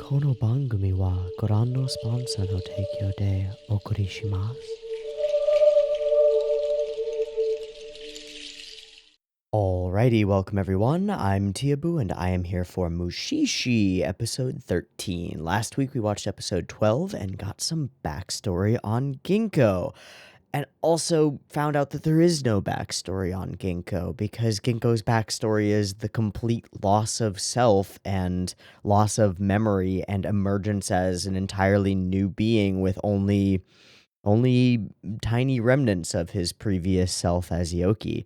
この番組はご覧のスポンサーの提供でお送りします。Alrighty, welcome everyone. I'm Teeaboo and I am here for Mushishi episode 13. Last week we watched episode 12 and got some backstory on Ginkgo. And also found out that there is no backstory on Ginkgo because Ginkgo's backstory is the complete loss of self and loss of memory and emergence as an entirely new being with only tiny remnants of his previous self as Yoki.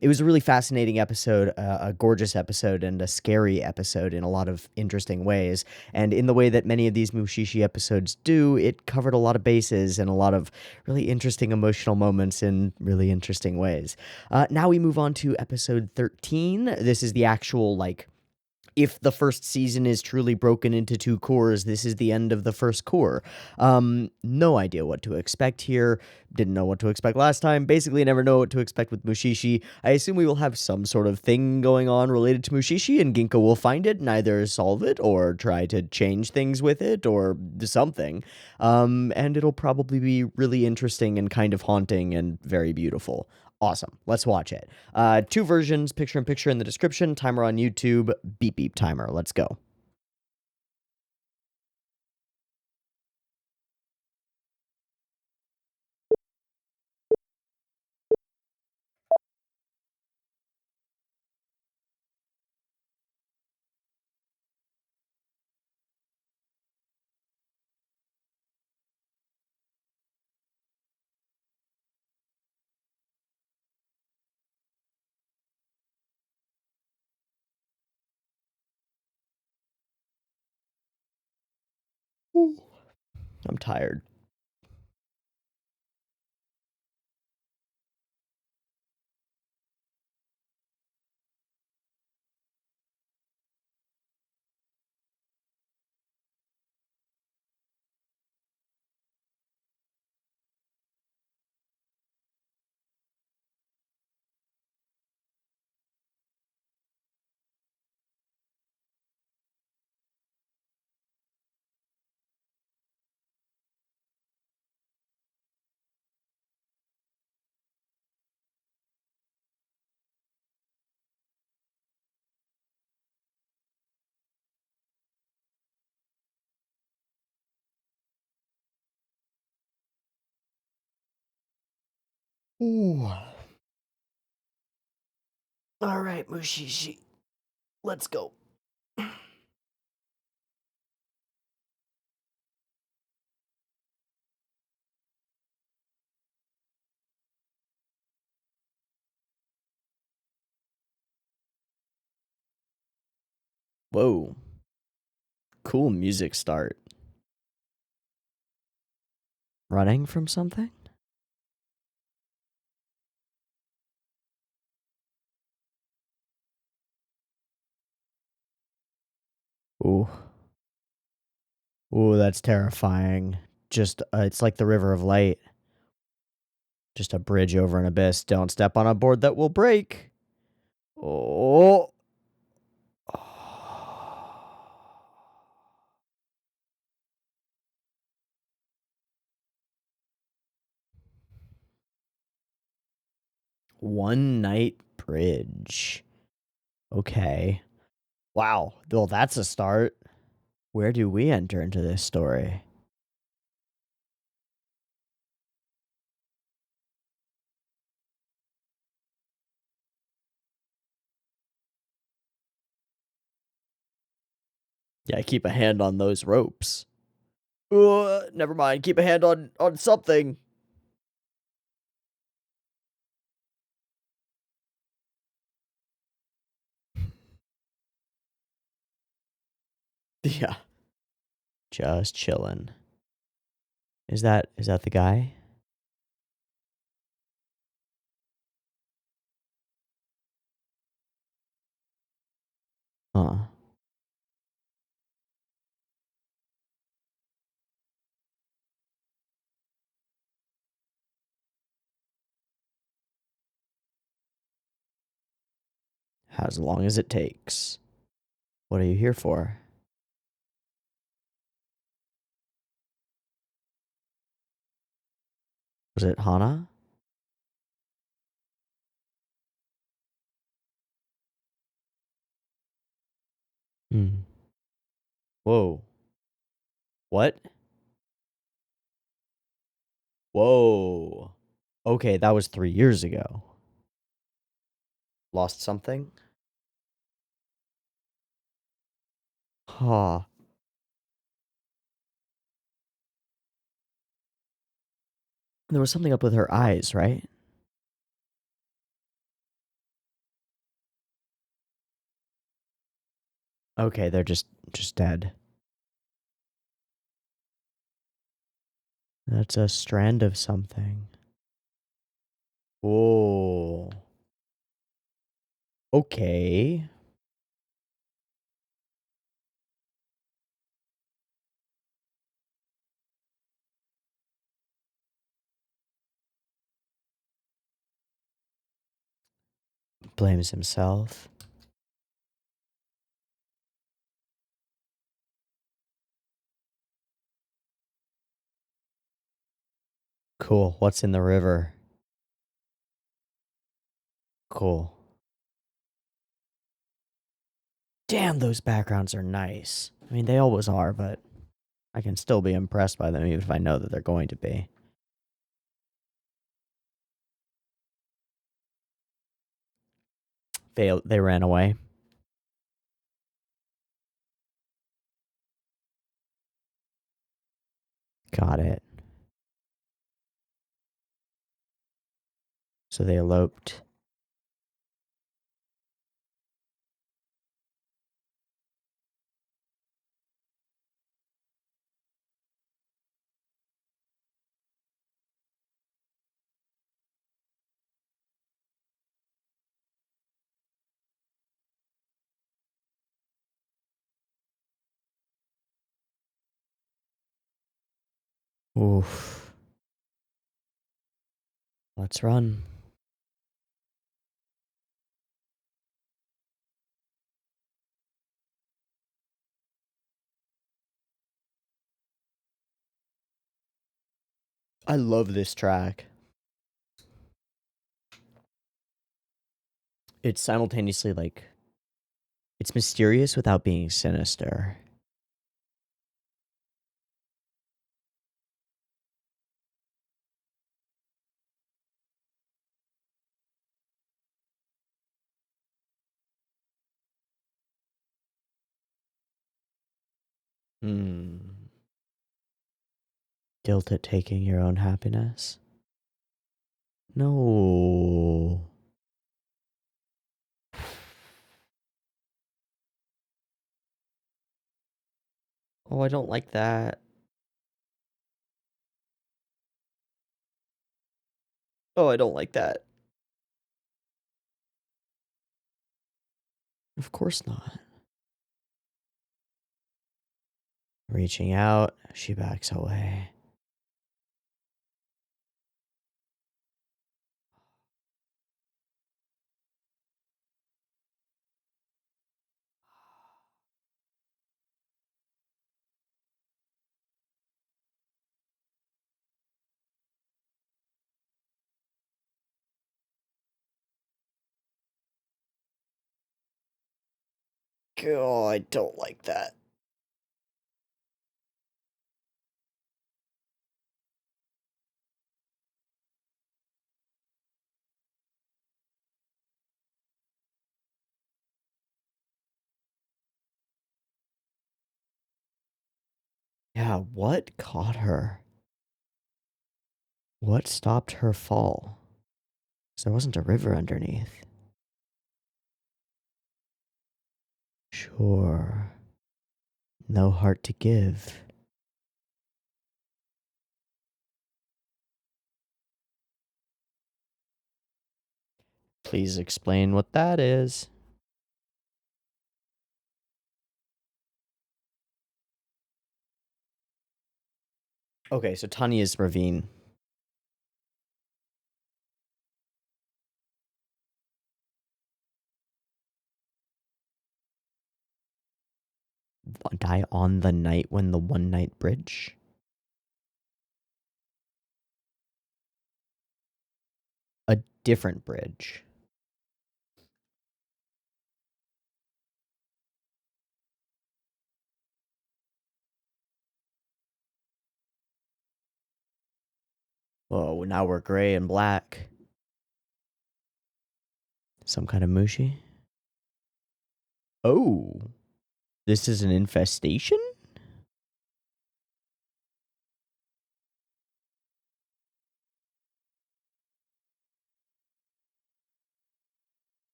It was a really fascinating episode, a gorgeous episode, and a scary episode in a lot of interesting ways. And in the way that many of these Mushishi episodes do, it covered a lot of bases and a lot of really interesting emotional moments in really interesting ways. Now we move on to episode 13. This is the actual, if the first season is truly broken into two cores, this is the end of the first core. No idea what to expect here. Didn't know what to expect last time. Basically, never know what to expect with Mushishi. I assume we will have some sort of thing going on related to Mushishi, and Ginkgo will find it and either solve it or try to change things with it or something. And it'll probably be really interesting and kind of haunting and very beautiful. Awesome. Let's watch it. Two versions, picture in picture in the description, timer on YouTube, beep beep timer. Let's go. Ooh, I'm tired. Ooh. All right, Mushishi. Let's go. Whoa. Cool music start. Running from something? Ooh. Ooh, that's terrifying. Just, it's like the River of Light. Just a bridge over an abyss. Don't step on a board that will break. Oh. One night bridge. Okay. Wow. Well, that's a start. Where do we enter into this story? Yeah, keep a hand on those ropes. Never mind. Keep a hand on something. Yeah. Just chilling. Is that the guy? Huh. As long as it takes. What are you here for? Was it Hana? Hmm. Whoa. What? Whoa. Okay, that was 3 years ago. Lost something? Huh. There was something up with her eyes, right? Okay, they're just dead. That's a strand of something. Whoa. Okay. Blames himself. Cool. What's in the river? Cool. Damn, those backgrounds are nice. I mean, they always are, but I can still be impressed by them even if I know that they're going to be. They ran away. Got it. So they eloped. Oof. Let's run. I love this track. It's simultaneously like it's mysterious without being sinister. Hmm. Guilt at taking your own happiness? No. Oh, I don't like that. Oh, I don't like that. Of course not. Reaching out, she backs away. Oh, I don't like that. Yeah, what caught her? What stopped her fall? 'Cause there wasn't a river underneath. Sure. No heart to give. Please explain what that is. Okay, so Tanya's ravine. Die on the night when the one night bridge? different bridge. Whoa, now we're gray and black. Some kind of mushi? Oh, this is an infestation?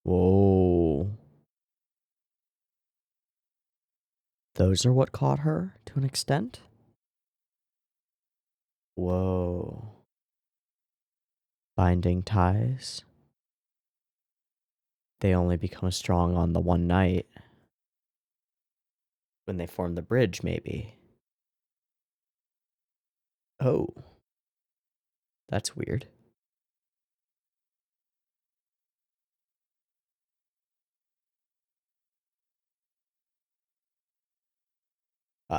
Whoa. Those are what caught her, to an extent? Whoa. Binding ties. They only become strong on the one night. When they form the bridge, maybe. Oh. That's weird.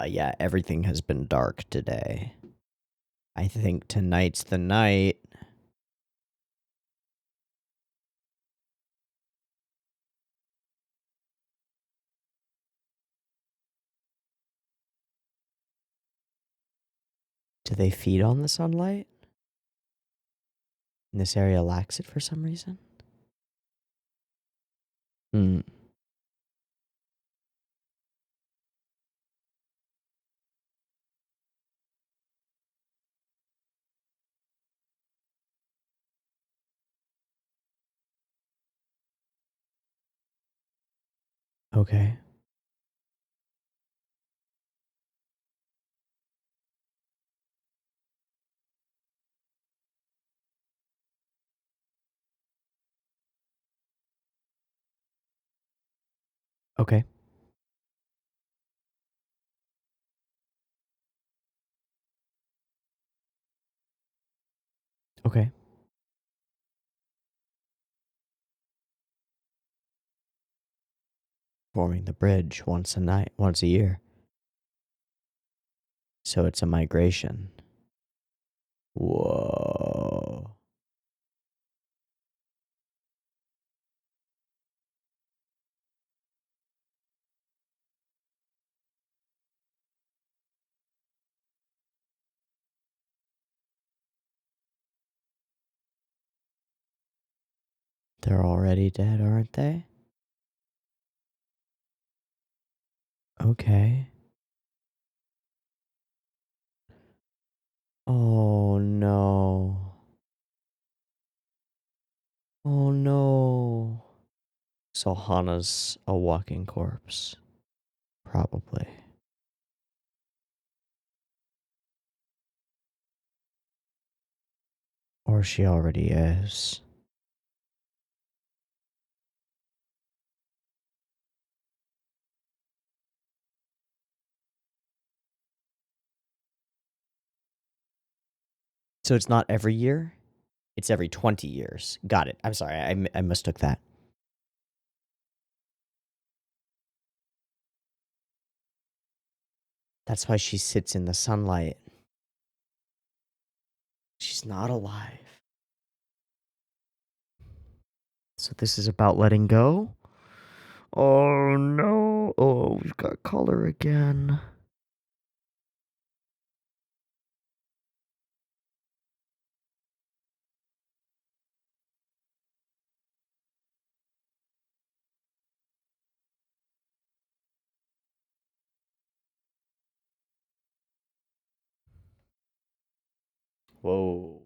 Yeah, everything has been dark today. I think tonight's the night. Do they feed on the sunlight? And this area lacks it for some reason? Hmm. Okay. Okay. Okay. Forming the bridge once a year. So it's a migration. Whoa. They're already dead, aren't they? Okay. Oh no. Oh no. So Hana's a walking corpse. Probably. Or she already is. So it's not every year? It's every 20 years. Got it. I'm sorry. I mistook that. That's why she sits in the sunlight. She's not alive. So this is about letting go? Oh no. Oh, we've got color again. Whoa.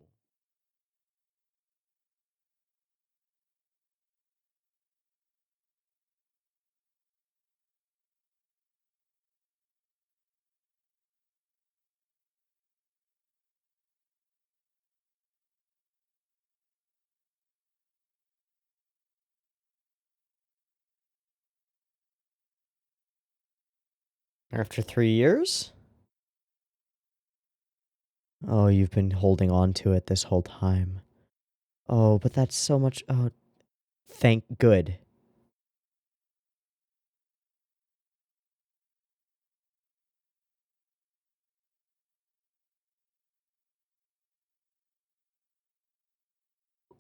After 3 years? Oh, you've been holding on to it this whole time. Oh, but that's so much. Oh, thank good.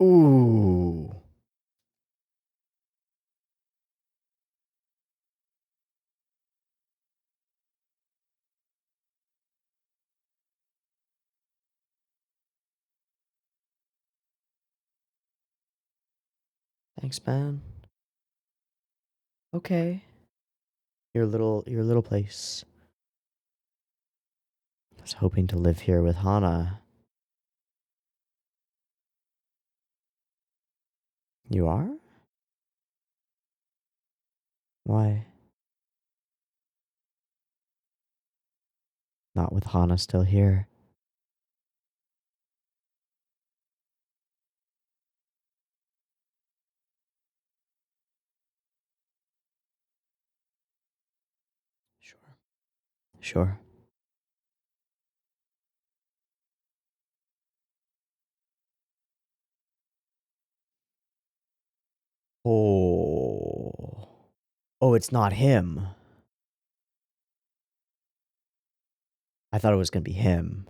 Ooh. Thanks, man. Okay. Your little place. I was hoping to live here with Hana. You are? Why? Not with Hana still here. Sure. Sure. Oh. Oh, it's not him. I thought it was gonna be him.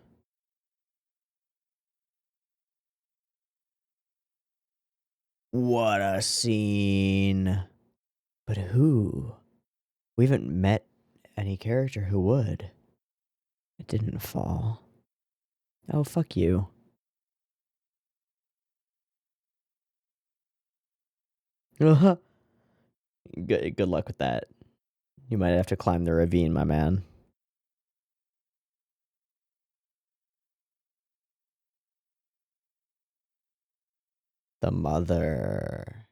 What a scene. But who? We haven't met any character who would. It didn't fall. Oh, fuck you. Good luck with that. You might have to climb the ravine, my man. The mother.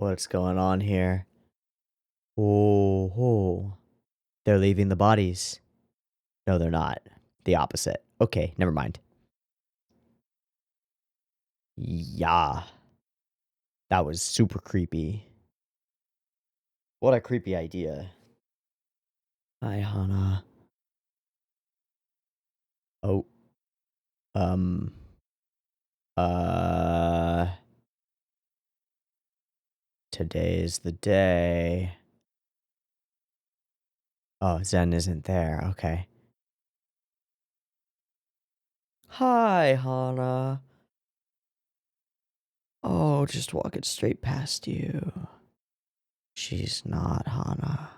What's going on here? Oh, oh. They're leaving the bodies. No, they're not. The opposite. Okay, never mind. Yeah. That was super creepy. What a creepy idea. Hi, Hana. Oh. Um. Uh. Today's the day. Oh, Zen isn't there. Okay. Hi, Hana. Oh, just walking straight past you. She's not Hana.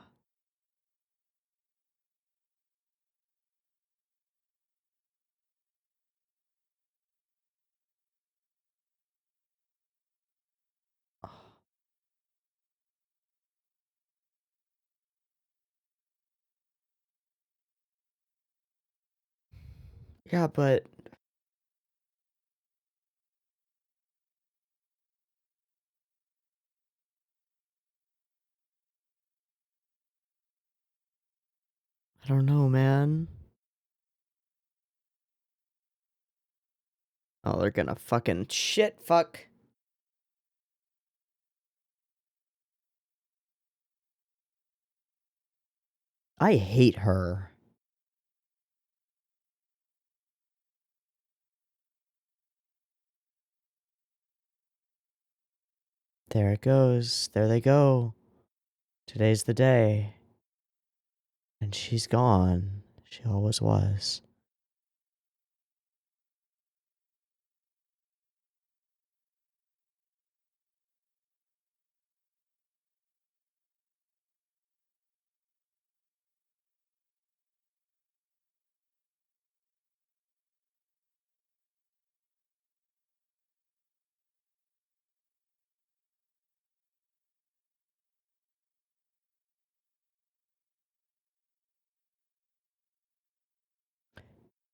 Yeah, but I don't know, man. Oh, they're gonna fucking shit fuck. I hate her. There it goes. There they go. Today's the day. And she's gone. She always was.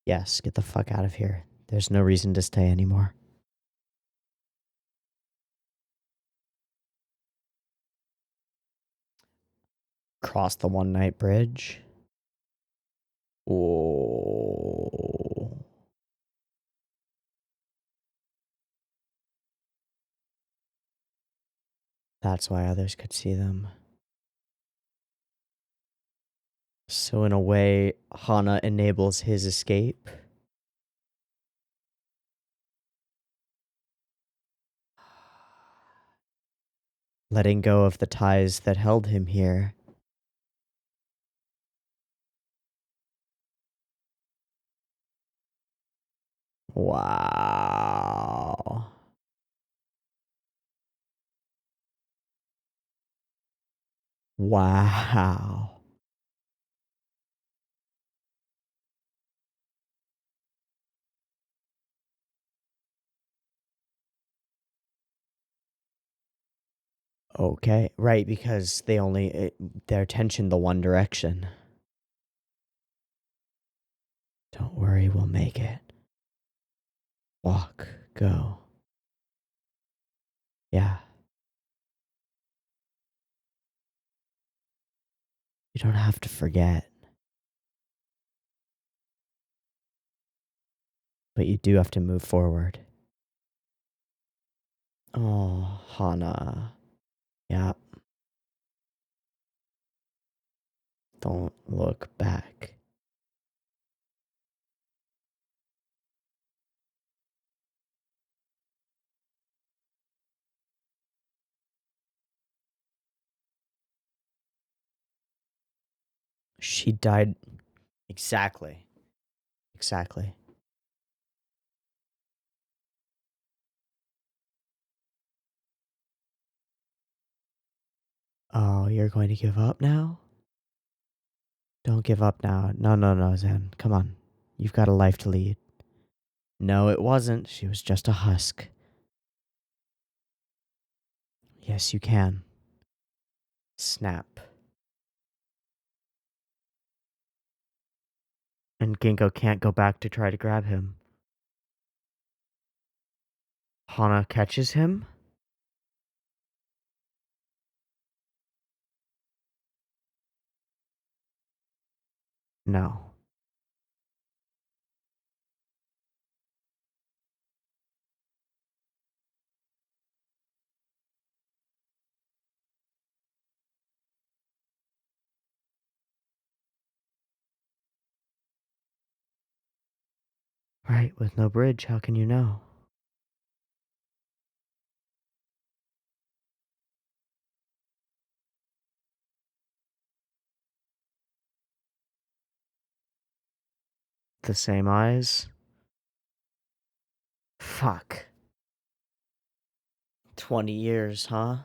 Yes, get the fuck out of here. There's no reason to stay anymore. Cross the one night bridge. Oh. That's why others could see them. So in a way, Hana enables his escape. letting go of the ties that held him here. Wow. Wow. Okay, right, because their attention the one direction. Don't worry, we'll make it. Walk, go. Yeah. You don't have to forget, but you do have to move forward. Oh, Hana. Yeah, don't look back. She died. Exactly. Exactly. Oh, you're going to give up now? Don't give up now. No, no, no, Zen. Come on. You've got a life to lead. No, it wasn't. She was just a husk. Yes, you can. Snap. And Ginkgo can't go back to try to grab him. Hana catches him? No. Right, with no bridge, how can you know? The same eyes? Fuck. 20 years, huh?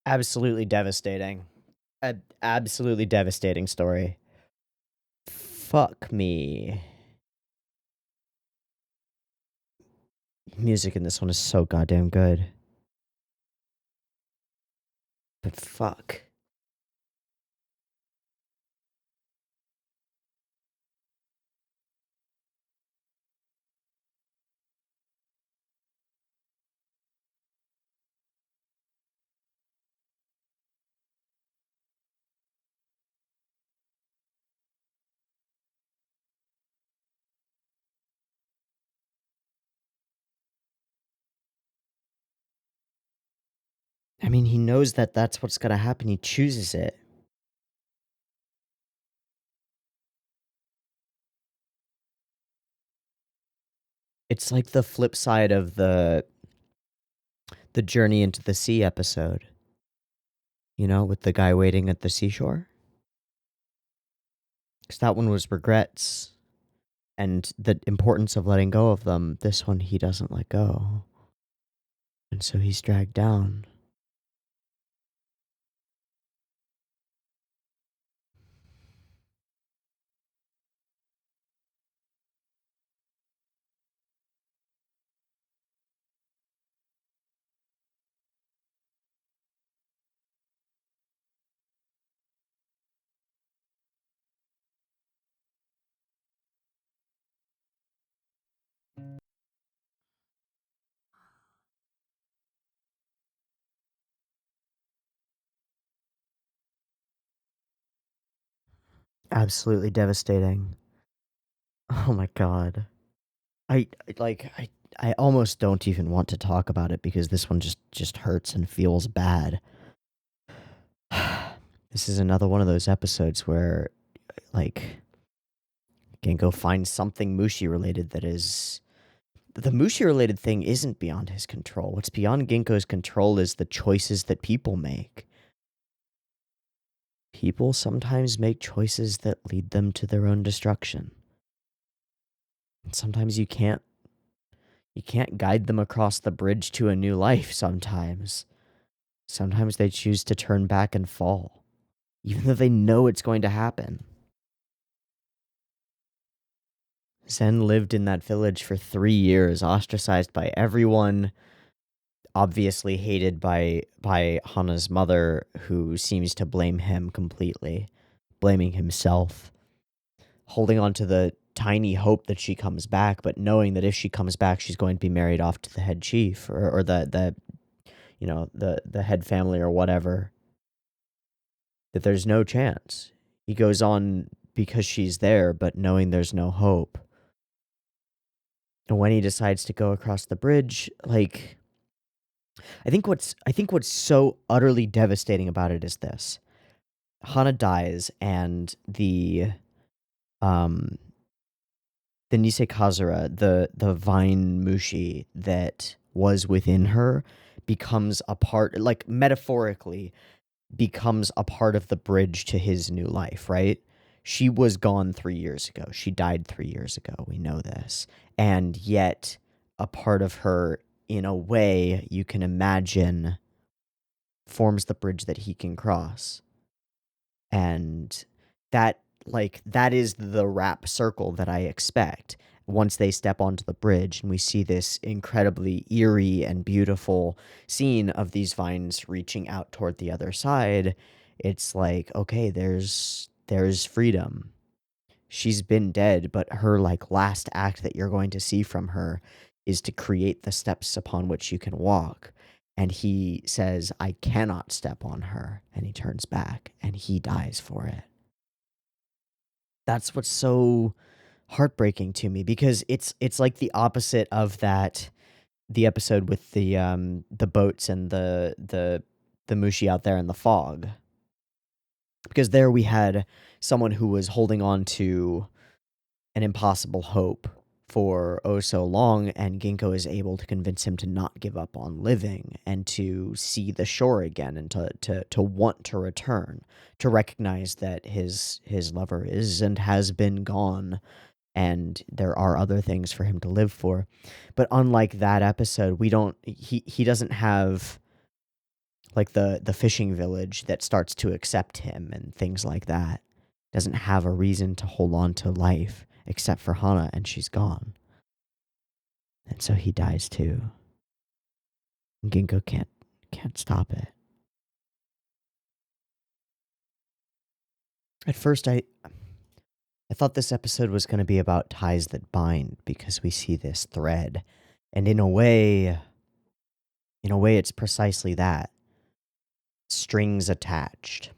Absolutely devastating. Absolutely devastating story. Fuck me. Music in this one is so goddamn good. But fuck. I mean, he knows that that's what's gonna happen. He chooses it. It's like the flip side of the journey into the sea episode. You know, with the guy waiting at the seashore. Because that one was regrets and the importance of letting go of them. This one, he doesn't let go. And so he's dragged down. Absolutely devastating. Oh my god. I almost don't even want to talk about it because this one just hurts and feels bad. This is another one of those episodes where, like, Genko finds something Mushi related that is. The Mushi related thing isn't beyond his control. What's beyond Genko's control is the choices that people make. People sometimes make choices that lead them to their own destruction. And sometimes you can't guide them across the bridge to a new life sometimes. Sometimes they choose to turn back and fall, even though they know it's going to happen. Zen lived in that village for 3 years, ostracized by everyone, obviously hated by Hana's mother, who seems to blame him completely, blaming himself, holding on to the tiny hope that she comes back, but knowing that if she comes back, she's going to be married off to the head chief or the head family or whatever. That there's no chance. He goes on because she's there, but knowing there's no hope. And when he decides to go across the bridge, like, I think what's so utterly devastating about it is this. Hana dies, and um the Nisei Kazura, the vine mushi that was within her, becomes a part, like, metaphorically becomes a part of the bridge to his new life, right? She was gone 3 years ago. She died 3 years ago. We know this. And yet a part of her, in a way you can imagine, forms the bridge that he can cross. And that is the wrap circle that I expect once they step onto the bridge and we see this incredibly eerie and beautiful scene of these vines reaching out toward the other side. It's like, okay, there's freedom. She's been dead, but her, like, last act that you're going to see from her is to create the steps upon which you can walk. And he says, I cannot step on her. And he turns back and he dies for it. That's what's so heartbreaking to me, because it's like the opposite of the episode with the boats and the mushi out there in the fog. Because there we had someone who was holding on to an impossible hope for oh so long, and Ginkgo is able to convince him to not give up on living and to see the shore again and to want to return, to recognize that his lover is and has been gone and there are other things for him to live for. But unlike that episode, he doesn't have, like, the fishing village that starts to accept him and things like that. Doesn't have a reason to hold on to life except for Hana, and she's gone. And so he dies too. And Ginkgo can't stop it. At first I thought this episode was going to be about ties that bind, because we see this thread. And in a way it's precisely that. Strings attached.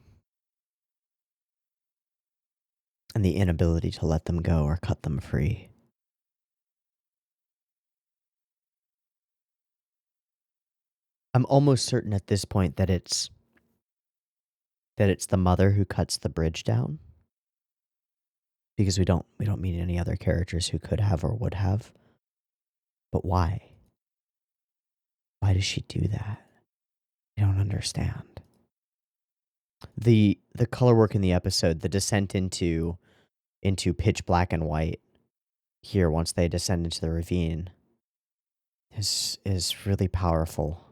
And the inability to let them go or cut them free. I'm almost certain at this point that it's the mother who cuts the bridge down, because we don't meet any other characters who could have or would have. But why? Why does she do that? I don't understand. The color work in the episode, the descent into pitch black and white here once they descend into the ravine, is really powerful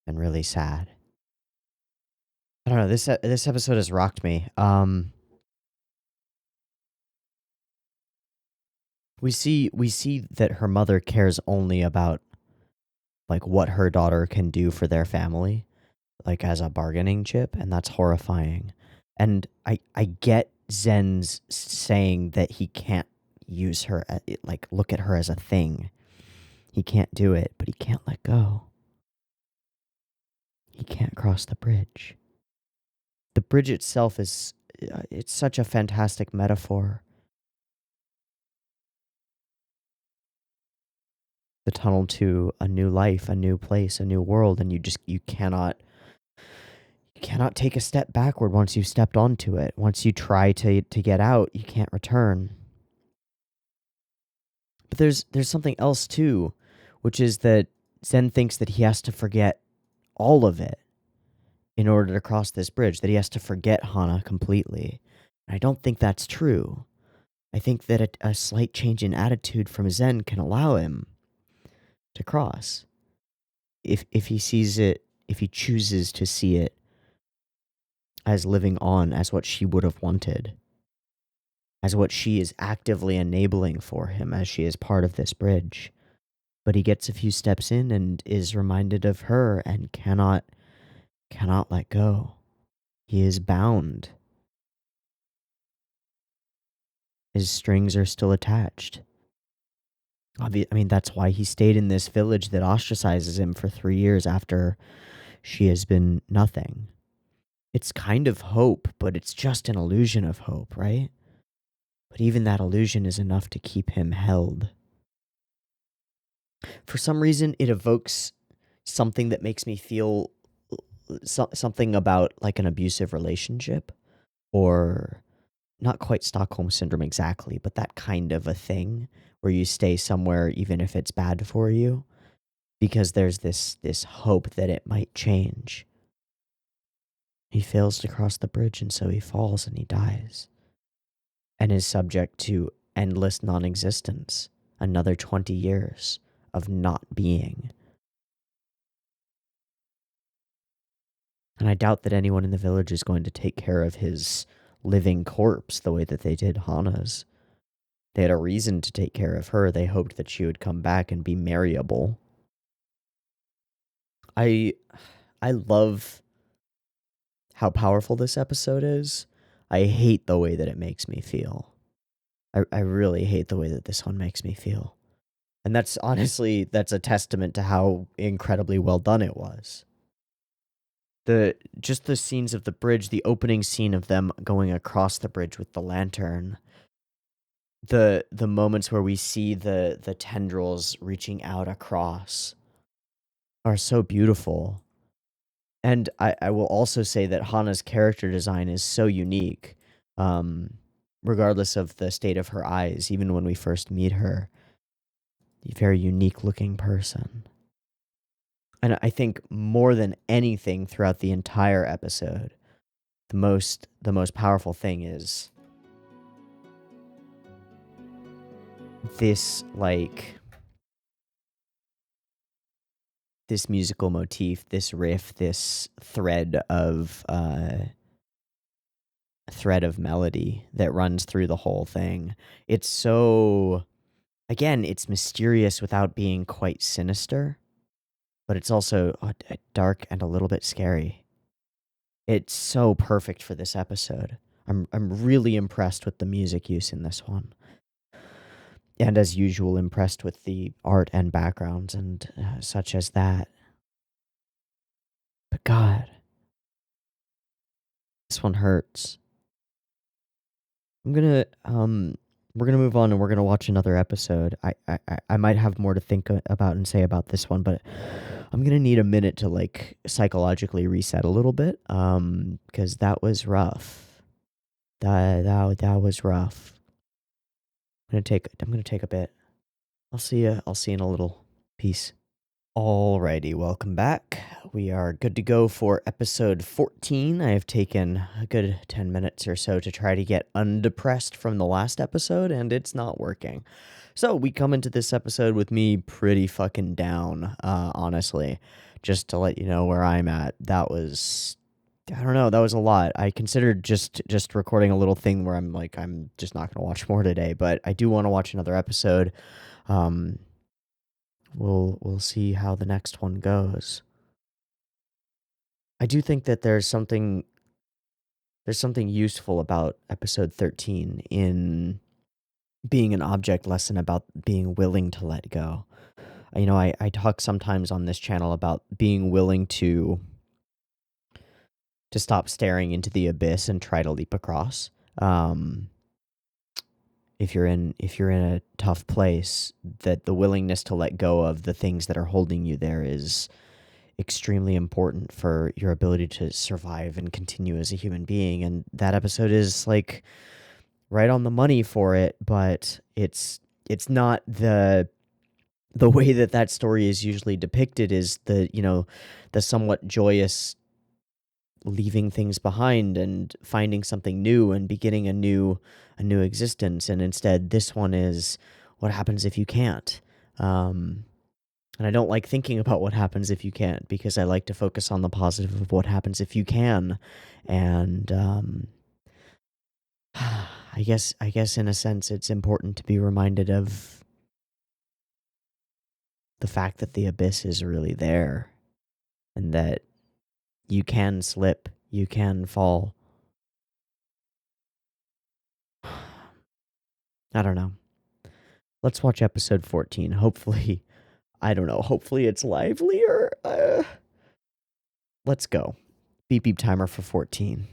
and really sad. I don't know, this episode has rocked me. We see that her mother cares only about, like, what her daughter can do for their family, like, as a bargaining chip, and that's horrifying. And I get Zen's saying that he can't use her, like, look at her as a thing. He can't do it, but he can't let go. He can't cross the bridge. The bridge itself is it's such a fantastic metaphor. The tunnel to a new life, a new place, a new world, and you cannot take a step backward once you've stepped onto it. Once you try to get out, you can't return. But there's something else too, which is that Zen thinks that he has to forget all of it in order to cross this bridge, that he has to forget Hana completely. And I don't think that's true. I think that a slight change in attitude from Zen can allow him to cross. If he sees it, if he chooses to see it as living on, as what she would have wanted, as what she is actively enabling for him, as she is part of this bridge. But he gets a few steps in and is reminded of her and cannot let go. He is bound. His strings are still attached. I mean, that's why he stayed in this village that ostracizes him for 3 years after she has been nothing. It's kind of hope, but it's just an illusion of hope, right? But even that illusion is enough to keep him held. For some reason, it evokes something that makes me feel something about like an abusive relationship, or not quite Stockholm Syndrome exactly, but that kind of a thing where you stay somewhere even if it's bad for you, because there's this hope that it might change. He fails to cross the bridge, and so he falls and he dies, and is subject to endless non-existence, another 20 years of not being. And I doubt that anyone in the village is going to take care of his living corpse the way that they did Hana's. They had a reason to take care of her. They hoped that she would come back and be marryable. I love how powerful this episode is. I hate the way that it makes me feel. I really hate the way that this one makes me feel. And that's a testament to how incredibly well done it was. Just the scenes of the bridge, the opening scene of them going across the bridge with the lantern, the moments where we see the tendrils reaching out across are so beautiful. And I will also say that Hana's character design is so unique, regardless of the state of her eyes. Even when we first meet her, a very unique looking person. And I think more than anything throughout the entire episode, the most powerful thing is this, like, this musical motif, this riff, this thread of melody that runs through the whole thing. It's so, again, it's mysterious without being quite sinister, but it's also dark and a little bit scary. It's so perfect for this episode. I'm really impressed with the music use in this one. And as usual, impressed with the art and backgrounds and such as that. But God, this one hurts. We're gonna move on and we're gonna watch another episode. I might have more to think about and say about this one, but I'm gonna need a minute to like psychologically reset a little bit. Because that was rough. That was rough. I'm gonna take a bit. I'll see you in a little. Peace. Alrighty, welcome back. We are good to go for episode 14. I have taken a good 10 minutes or so to try to get undepressed from the last episode, and it's not working. So we come into this episode with me pretty fucking down, honestly. Just to let you know where I'm at. That was, I don't know, that was a lot. I considered just recording a little thing where I'm like, I'm just not going to watch more today, but I do want to watch another episode. We'll see how the next one goes. I do think that there's something useful about episode 13 in being an object lesson about being willing to let go. You know, I talk sometimes on this channel about being willing to to stop staring into the abyss and try to leap across. If you're in a tough place, that the willingness to let go of the things that are holding you there is extremely important for your ability to survive and continue as a human being. And that episode is like right on the money for it, but it's not the way that story is usually depicted is the somewhat joyous leaving things behind and finding something new and beginning a new existence. And instead this one is what happens if you can't. And I don't like thinking about what happens if you can't, because I like to focus on the positive of what happens if you can. And I guess in a sense it's important to be reminded of the fact that the abyss is really there, and that you can slip, you can fall. I don't know. Let's watch episode 14. Hopefully, I don't know. Hopefully it's livelier. Let's go. Beep beep timer for 14.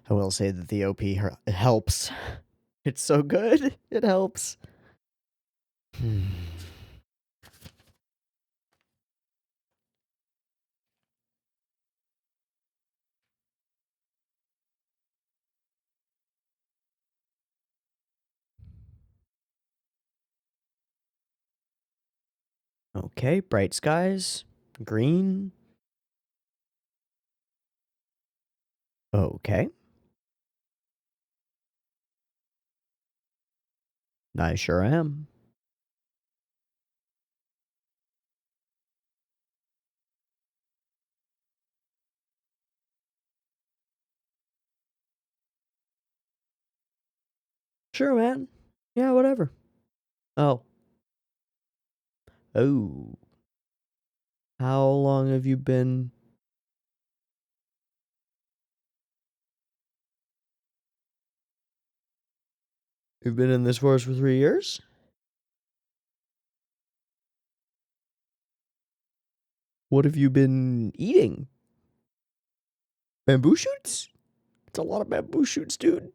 I will say that the OP helps. It's so good. It helps. Okay, bright skies, green. Okay, I sure am. Sure, man. Yeah, whatever. Oh. Oh. How long have you been? You've been in this forest for 3 years? What have you been eating? Bamboo shoots? It's a lot of bamboo shoots, dude.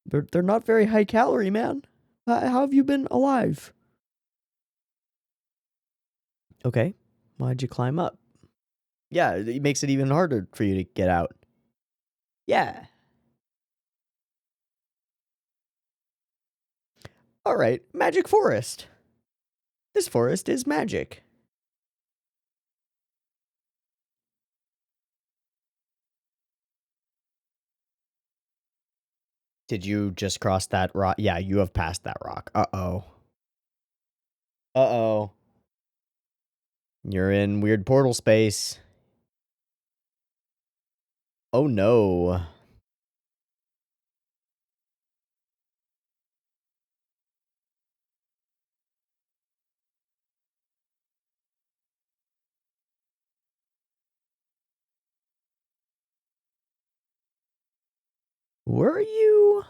They're not very high calorie, man. How have you been alive? Okay. Why'd you climb up? Yeah, it makes it even harder for you to get out. Yeah. All right. Magic forest. This forest is magic. Did you just cross that rock? Yeah, you have passed that rock. Uh-oh. Uh-oh. You're in weird portal space. Oh no. Were you?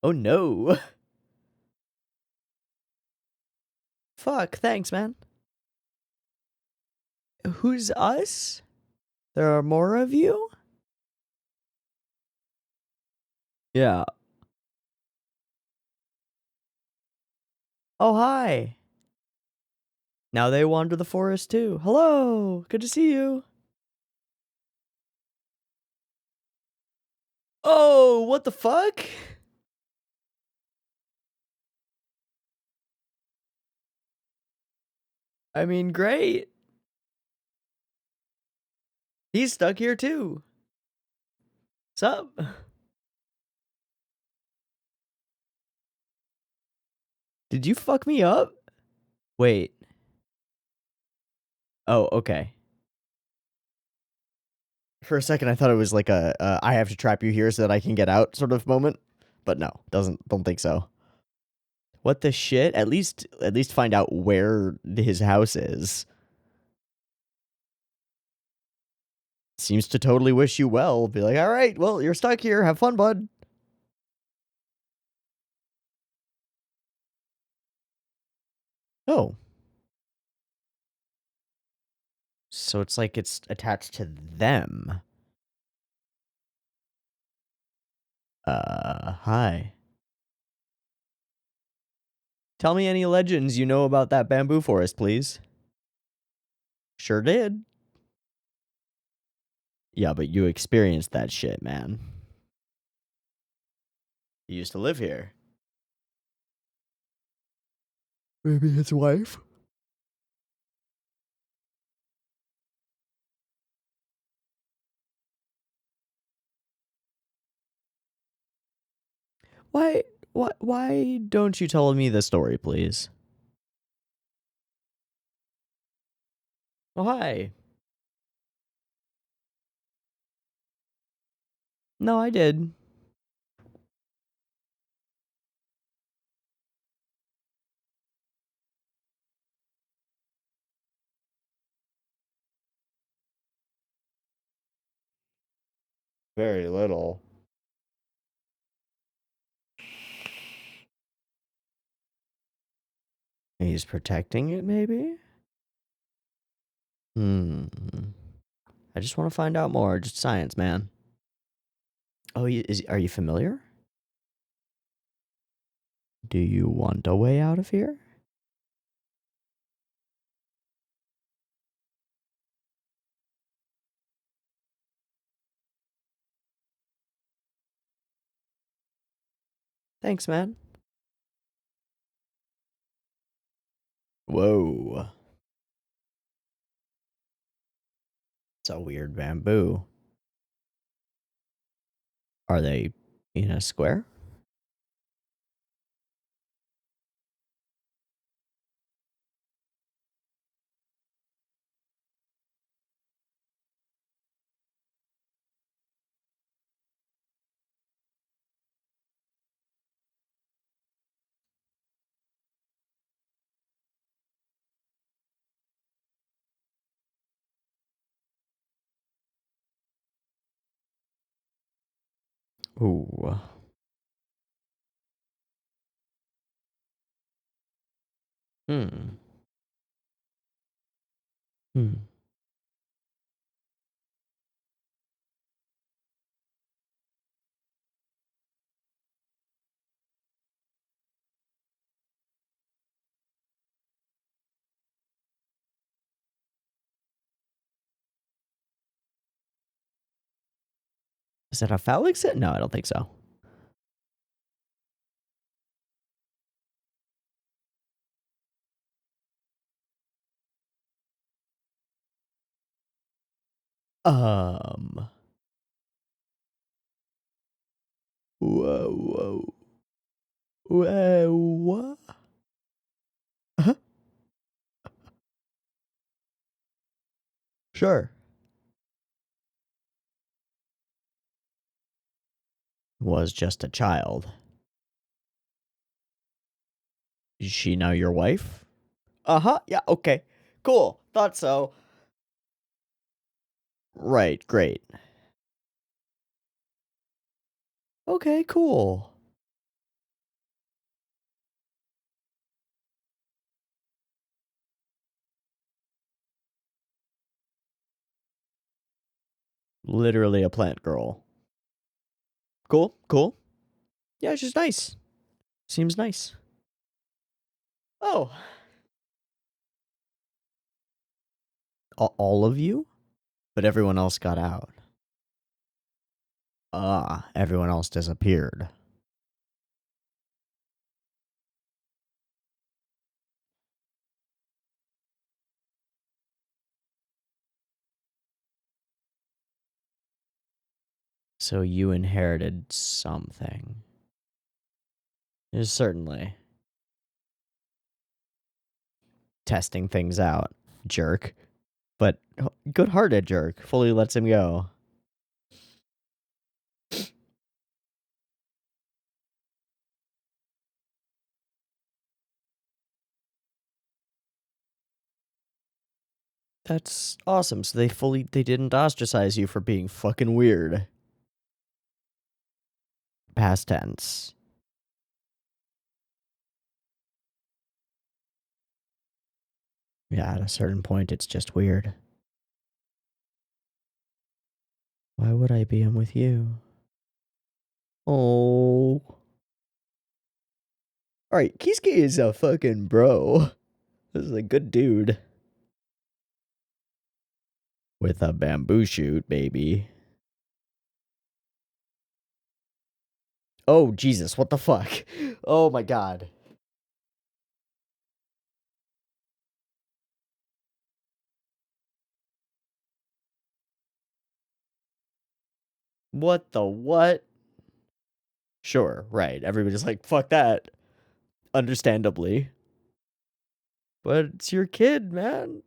Oh no. Fuck, thanks, man. Who's us? There are more of you? Yeah. Oh, hi. Now they wander the forest too. Hello, good to see you. Oh, what the fuck? I mean, great. He's stuck here too. Sup? Did you fuck me up? Wait. Oh, okay. For a second, I thought it was like a I have to trap you here so that I can get out sort of moment, but no, don't think so. What the shit? At least find out where his house is. Seems to totally wish you well. Be like, all right, well, you're stuck here. Have fun, bud. Oh, so it's like it's attached to them. Hi. Tell me any legends you know about that bamboo forest, please. Sure did. Yeah, but you experienced that shit, man. You used to live here. Maybe his wife? Why, why don't you tell me the story, please? Oh, hi. No, I did. Very little. He's protecting it, maybe? Hmm. I just want to find out more. Just science, man. Oh, are you familiar? Do you want a way out of here? Thanks, man. Whoa. It's a weird bamboo. Are they in a square? Ooh. Hmm. Hmm. Is that a foul exit? No, I don't think so. Um. Whoa, whoa. What? Sure. Was just a child. Is she now your wife? Uh-huh. Yeah, okay. Cool. Thought so. Right, great. Okay, cool. Literally a plant girl. Cool, cool. Yeah, she's nice. Seems nice. Oh. All of you? But everyone else got out. Ah, everyone else disappeared. So you inherited something. Certainly. Testing things out, jerk. But good-hearted jerk. Fully lets him go. That's awesome. So they didn't ostracize you for being fucking weird. Past tense. Yeah, at a certain point, it's just weird. Why would I be with you? Oh. Alright, Kisuke is a fucking bro. This is a good dude. With a bamboo shoot, baby. Oh, Jesus, what the fuck? Oh my god. What the what? Sure, right. Everybody's like, fuck that. Understandably. But it's your kid, man.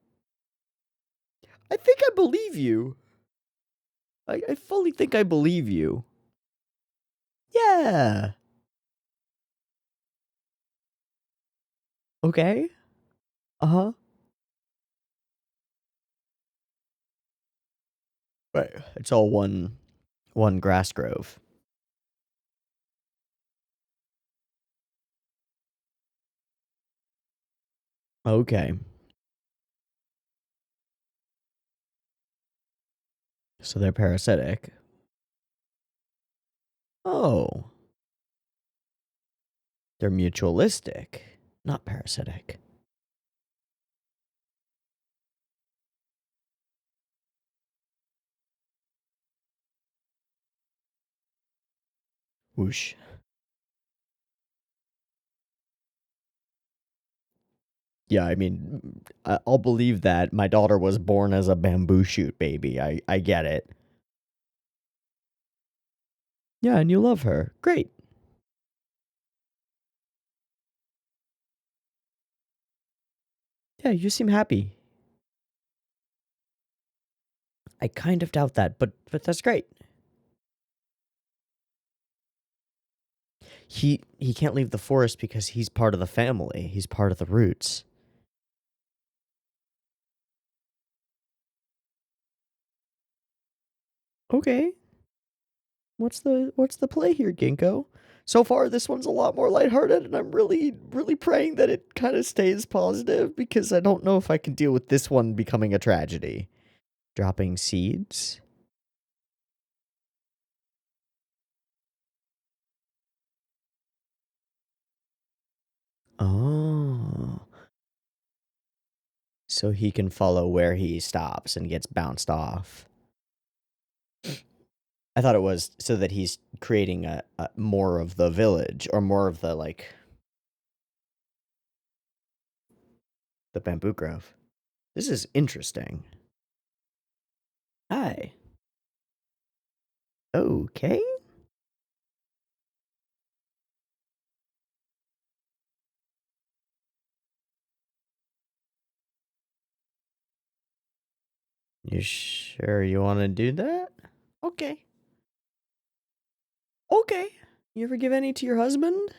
I think I believe you. I fully think I believe you. Yeah. Okay. Uh-huh. Right. It's all one grass grove. Okay. So they're parasitic. Oh. They're mutualistic, not parasitic. Whoosh. Yeah, I mean, I'll believe that. My daughter was born as a bamboo shoot baby. I get it. Yeah, and you love her. Great. Yeah, you seem happy. I kind of doubt that, but that's great. He can't leave the forest because he's part of the family. He's part of the roots. Okay. What's the play here, Ginkgo? So far, this one's a lot more lighthearted, and I'm really praying that it kind of stays positive because I don't know if I can deal with this one becoming a tragedy. Dropping seeds? Oh. So he can follow where he stops and gets bounced off. I thought it was so that he's creating a more of the village or more of the the bamboo grove. This is interesting. Hi. Okay. You sure you want to do that? Okay. Okay. You ever give any to your husband?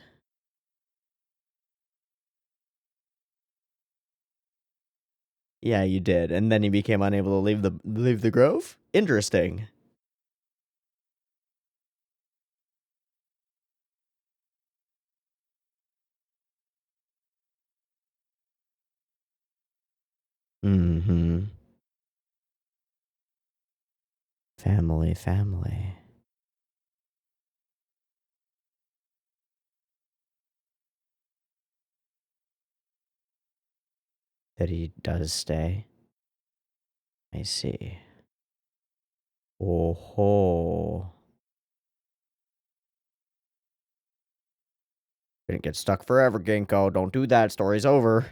Yeah, you did, and then he became unable to leave the grove. Interesting. Mm-hmm. Family, family. That he does stay. I see. Oh ho. Didn't get stuck forever, Ginkgo. Don't do that. Story's over.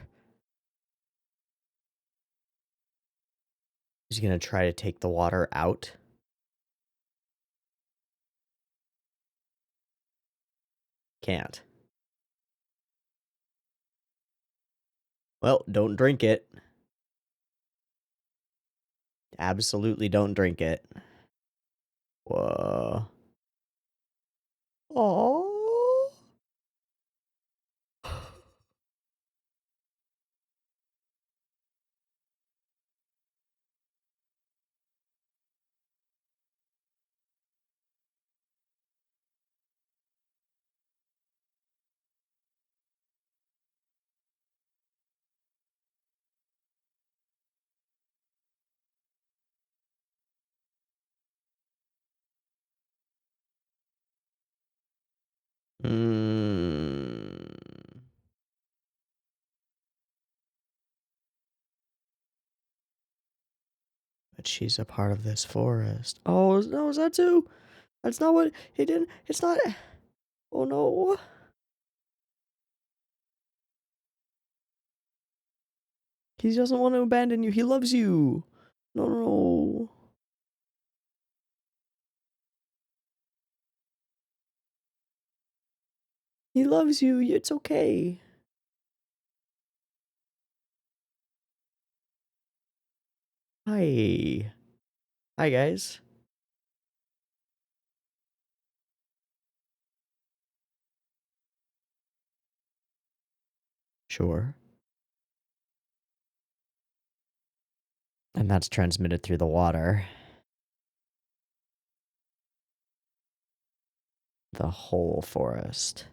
He's gonna try to take the water out. Can't. Well, don't drink it. Absolutely don't drink it. Whoa. Oh. But she's a part of this forest. Oh, no, is that too? That's not what he didn't. It's not. Oh, no. He doesn't want to abandon you. He loves you. No, no, no. He loves you. It's okay. Hi. Hi, guys. Sure. And that's transmitted through the water. The whole forest.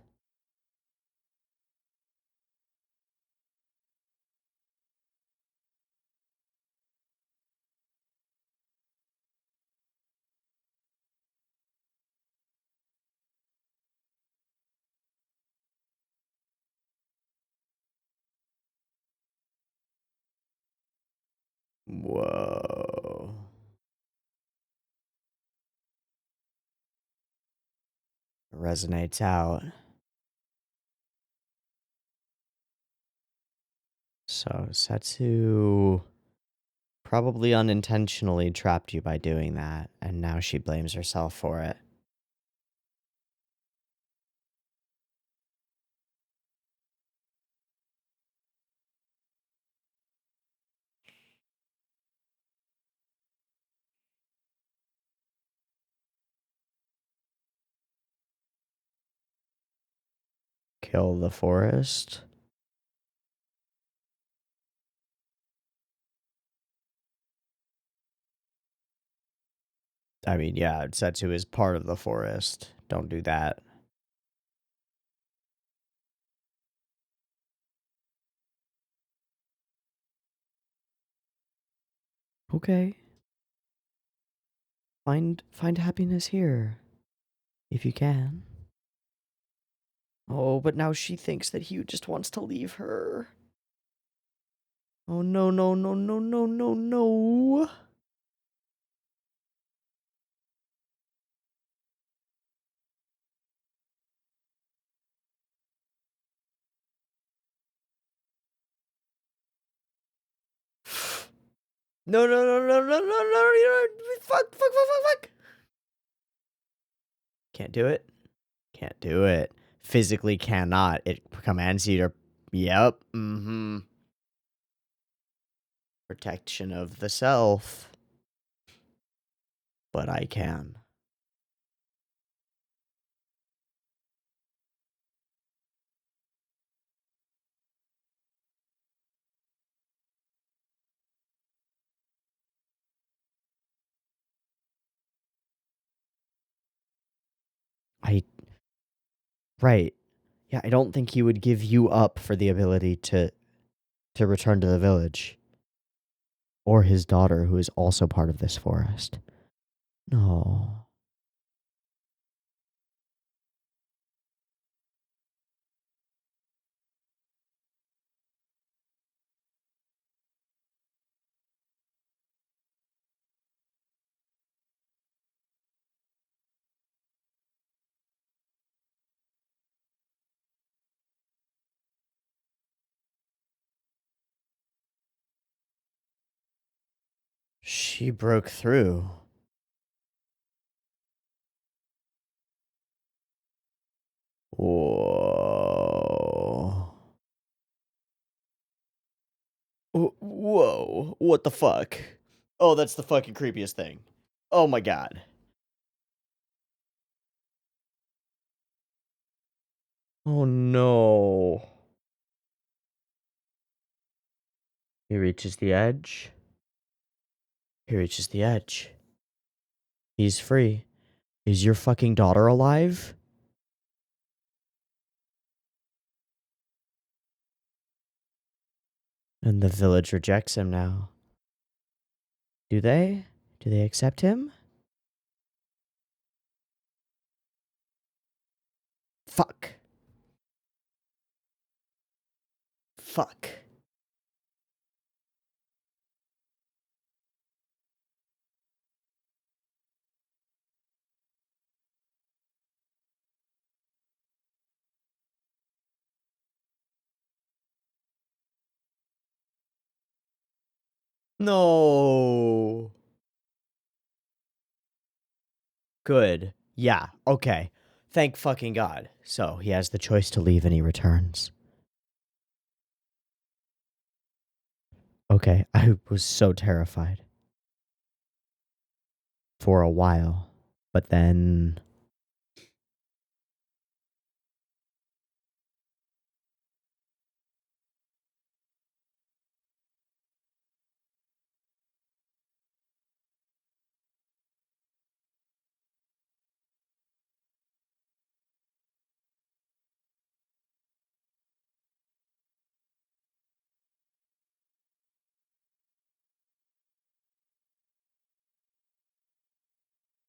Whoa. Resonates out. So, Setsu probably unintentionally trapped you by doing that, and now she blames herself for it. Kill the forest? I mean, yeah, Setsu is part of the forest. Don't do that. Okay. Find happiness here. If you can. Oh, but now she thinks that he just wants to leave her. Oh, no, no, no, no, no, no, no. No, no, no, no, no, no, no, fuck, fuck, fuck, fuck, fuck. Can't do it. Can't do it. Physically cannot. It commands you to... Yep. Mm-hmm. Protection of the self. But I can. Right. Yeah, I don't think he would give you up for the ability to return to the village. Or his daughter, who is also part of this forest. No. She broke through. Whoa. Whoa. What the fuck? Oh, that's the fucking creepiest thing. Oh my god. Oh no. He reaches the edge. He reaches the edge. He's free. Is your fucking daughter alive? And the village rejects him now. Do they? Do they accept him? Fuck. Fuck. No. Good. Yeah. Okay. Thank fucking God. So he has the choice to leave and he returns. Okay. I was so terrified for a while. But then.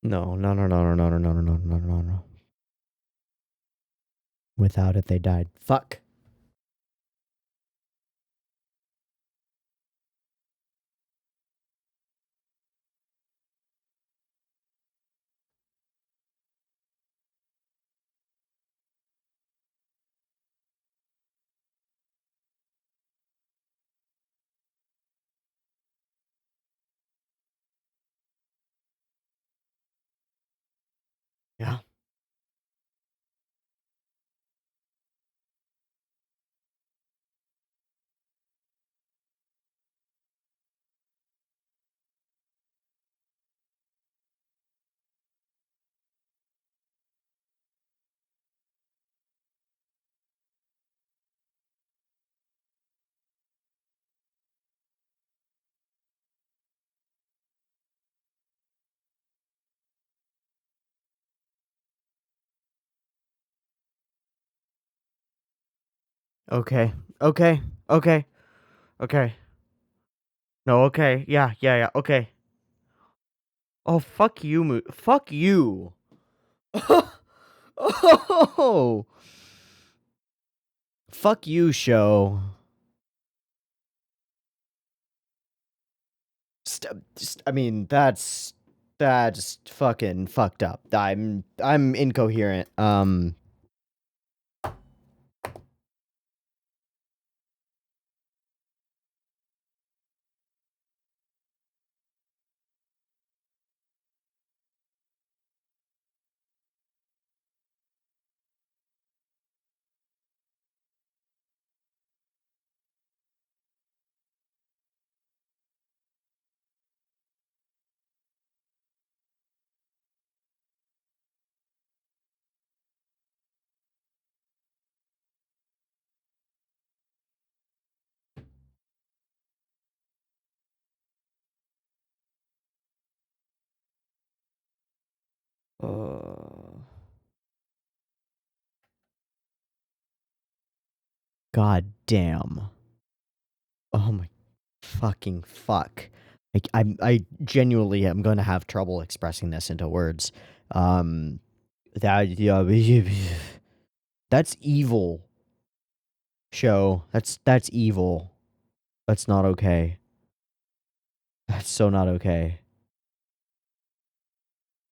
No, no, no, no, no, no, no, no, no, no, no, no. Without it, they died. Fuck. Yeah. Okay. Okay. Okay. Okay. No, okay. Yeah, yeah, yeah. Okay. Oh, fuck you, fuck you. Oh, fuck you, show. I mean, that's fucking fucked up. I'm incoherent. Uh, God damn. Oh my fucking fuck. I genuinely am going to have trouble expressing this into words. Um, that yeah, that's evil. Show. That's evil. That's not okay. That's so not okay.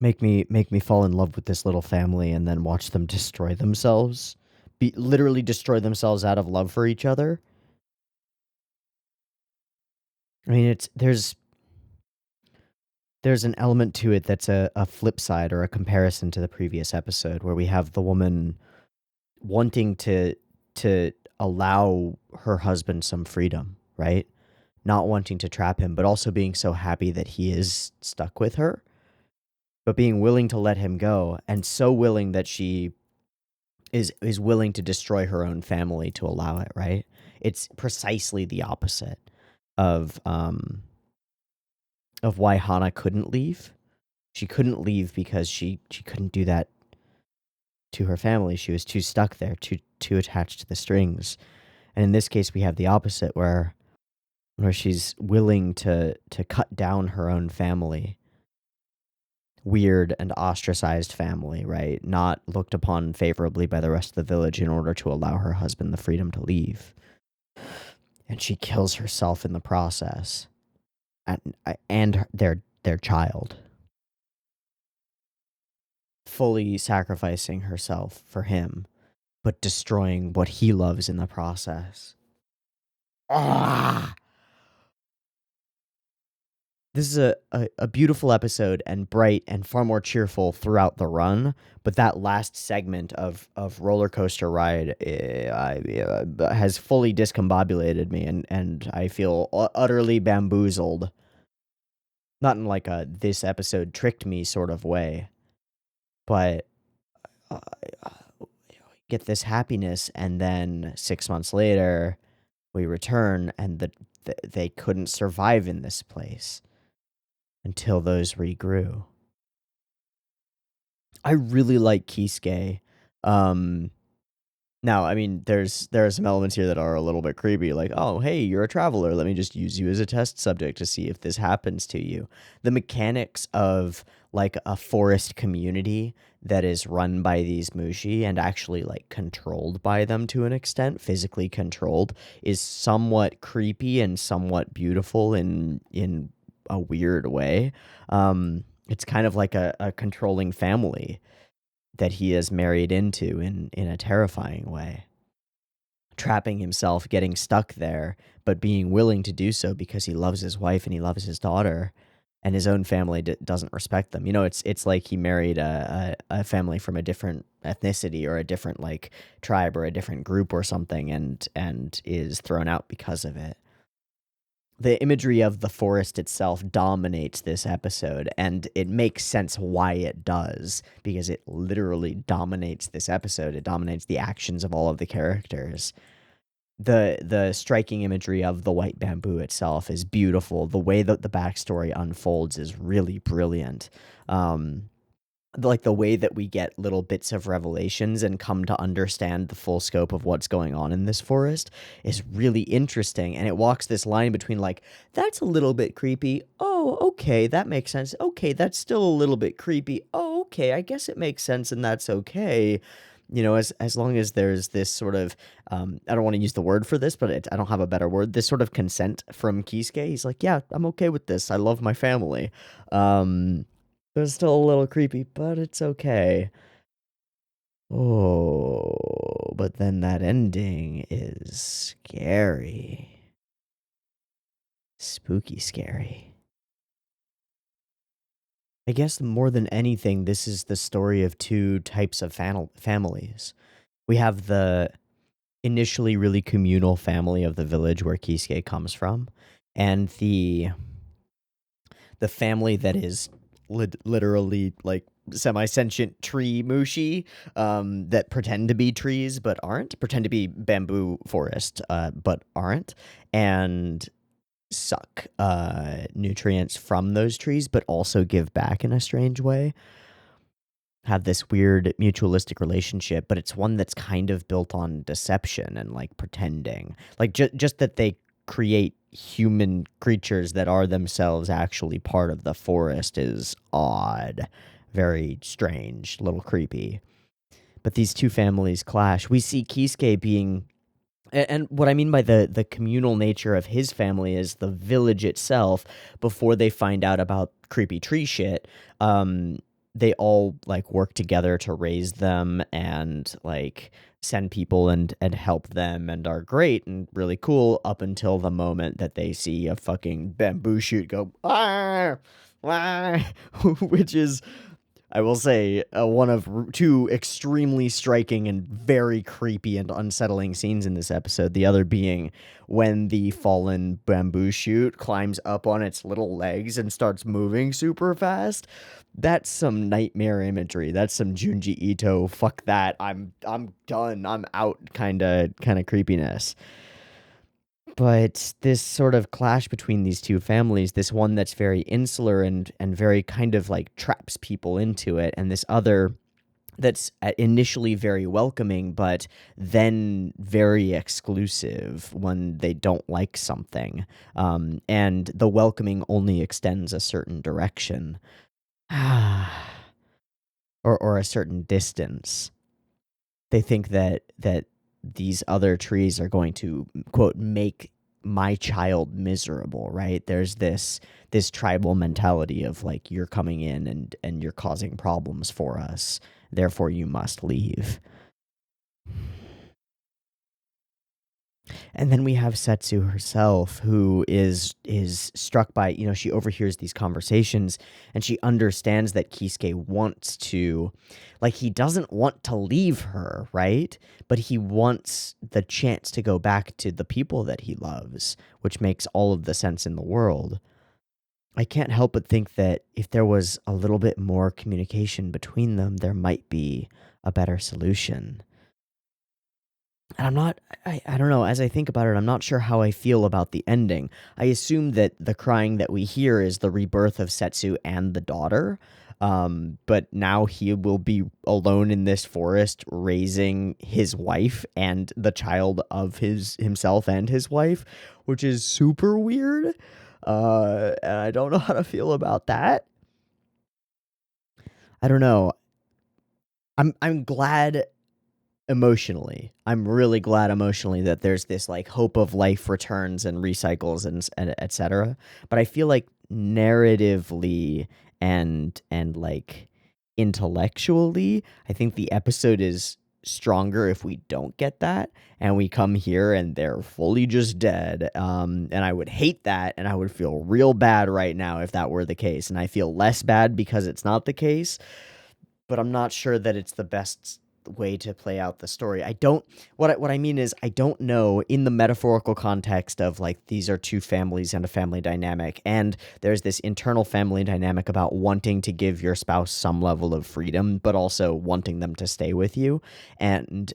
Make me fall in love with this little family and then watch them destroy themselves. Literally destroy themselves out of love for each other. I mean, there's an element to it that's a flip side or a comparison to the previous episode where we have the woman wanting to allow her husband some freedom, right? Not wanting to trap him, but also being so happy that he is stuck with her, but being willing to let him go, and so willing that she is willing to destroy her own family to allow it, right? It's precisely the opposite of why Hana couldn't leave. She couldn't leave because she couldn't do that to her family. She was too stuck there, too attached to the strings. And in this case we have the opposite where she's willing to cut down her own family, weird and ostracized family, right? Not looked upon favorably by the rest of the village in order to allow her husband the freedom to leave. And she kills herself in the process, and their child, fully sacrificing herself for him, but destroying what he loves in the process. Ah! This is a beautiful episode and bright and far more cheerful throughout the run, but that last segment of roller coaster ride has fully discombobulated me, and I feel utterly bamboozled. Not in like a this episode tricked me sort of way, but uh, get this happiness, and then 6 months later we return, and they couldn't survive in this place until those regrew. I really like Kisuke. Um, Now, I mean, there are some elements here that are a little bit creepy, like, oh, hey, you're a traveler. Let me just use you as a test subject to see if this happens to you. The mechanics of like a forest community that is run by these mushi and actually like controlled by them to an extent, physically controlled, is somewhat creepy and somewhat beautiful in a weird way. It's kind of like a controlling family that he is married into in a terrifying way, trapping himself, getting stuck there, but being willing to do so because he loves his wife and he loves his daughter, and his own family doesn't respect them. You know, it's like he married a family from a different ethnicity or a different like tribe or a different group or something, and is thrown out because of it. The imagery of the forest itself dominates this episode, and it makes sense why it does, because it literally dominates this episode. It dominates the actions of all of the characters. The striking imagery of the white bamboo itself is beautiful. The way that the backstory unfolds is really brilliant. Like the way that we get little bits of revelations and come to understand the full scope of what's going on in this forest is really interesting, and it walks this line between like, that's a little bit creepy, oh okay, that makes sense, okay, that's still a little bit creepy, oh okay, I guess it makes sense, and that's okay. You know, as long as there's this sort of I don't want to use the word for this, but I don't have a better word, this sort of consent from Kisuke. He's like, yeah, I'm okay with this, I love my family. It was still a little creepy, but it's okay. Oh, but then that ending is scary. Spooky scary. I guess more than anything, this is the story of two types of families. We have the initially really communal family of the village where Kisuke comes from, and the family that is literally like semi-sentient tree mushi, that pretend to be trees but aren't, pretend to be bamboo forest but aren't, and suck nutrients from those trees but also give back in a strange way, have this weird mutualistic relationship, but it's one that's kind of built on deception and like pretending, like just that they create human creatures that are themselves actually part of the forest is odd. Very strange, a little creepy. But these two families clash. We see Kisuke being, and what I mean by the communal nature of his family is the village itself. Before they find out about creepy tree shit, they all like work together to raise them and like send people and help them and are great and really cool up until the moment that they see a fucking bamboo shoot go ah, ah, which is, I will say, one of two extremely striking and very creepy and unsettling scenes in this episode. The other being when the fallen bamboo shoot climbs up on its little legs and starts moving super fast. That's some nightmare imagery. That's some Junji Ito. Fuck that. I'm done. I'm out. Kind of creepiness. But this sort of clash between these two families, this one that's very insular and very kind of like traps people into it, and this other that's initially very welcoming, but then very exclusive when they don't like something. And the welcoming only extends a certain direction or a certain distance. They think that these other trees are going to, quote, make my child miserable, right? There's this tribal mentality of like, you're coming in and you're causing problems for us, therefore you must leave. And then we have Setsu herself, who is struck by, she overhears these conversations and she understands that Kisuke wants to, like, he doesn't want to leave her, right? But he wants the chance to go back to the people that he loves, which makes all of the sense in the world. I can't help but think that if there was a little bit more communication between them, there might be a better solution. And I don't know, as I think about it, I'm not sure how I feel about the ending. I assume that the crying that we hear is the rebirth of Setsu and the daughter. But now he will be alone in this forest raising his wife and the child of himself and his wife, which is super weird. And I don't know how to feel about that. I don't know. I'm glad emotionally. I'm really glad emotionally that there's this like hope of life returns and recycles and etc. But I feel like narratively and like intellectually, I think the episode is stronger if we don't get that and we come here and they're fully just dead. And I would hate that and I would feel real bad right now if that were the case. And I feel less bad because it's not the case, but I'm not sure that it's the best way to play out the story. What I mean is I don't know in the metaphorical context of like these are two families and a family dynamic, and there's this internal family dynamic about wanting to give your spouse some level of freedom but also wanting them to stay with you, and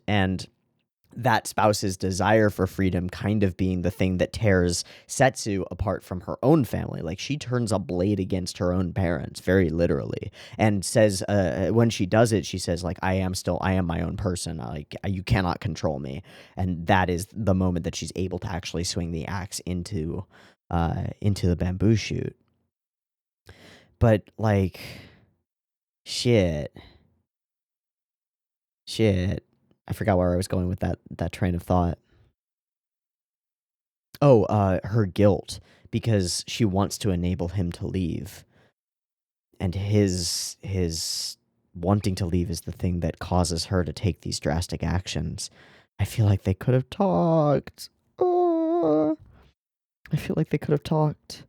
that spouse's desire for freedom kind of being the thing that tears Setsu apart from her own family. Like she turns a blade against her own parents, very literally, and says when she does it, she says like, I am my own person. Like you cannot control me. And that is the moment that she's able to actually swing the axe into the bamboo shoot. But like, shit. I forgot where I was going with that train of thought. Oh, her guilt because she wants to enable him to leave. And his wanting to leave is the thing that causes her to take these drastic actions. I feel like they could have talked. I feel like they could have talked.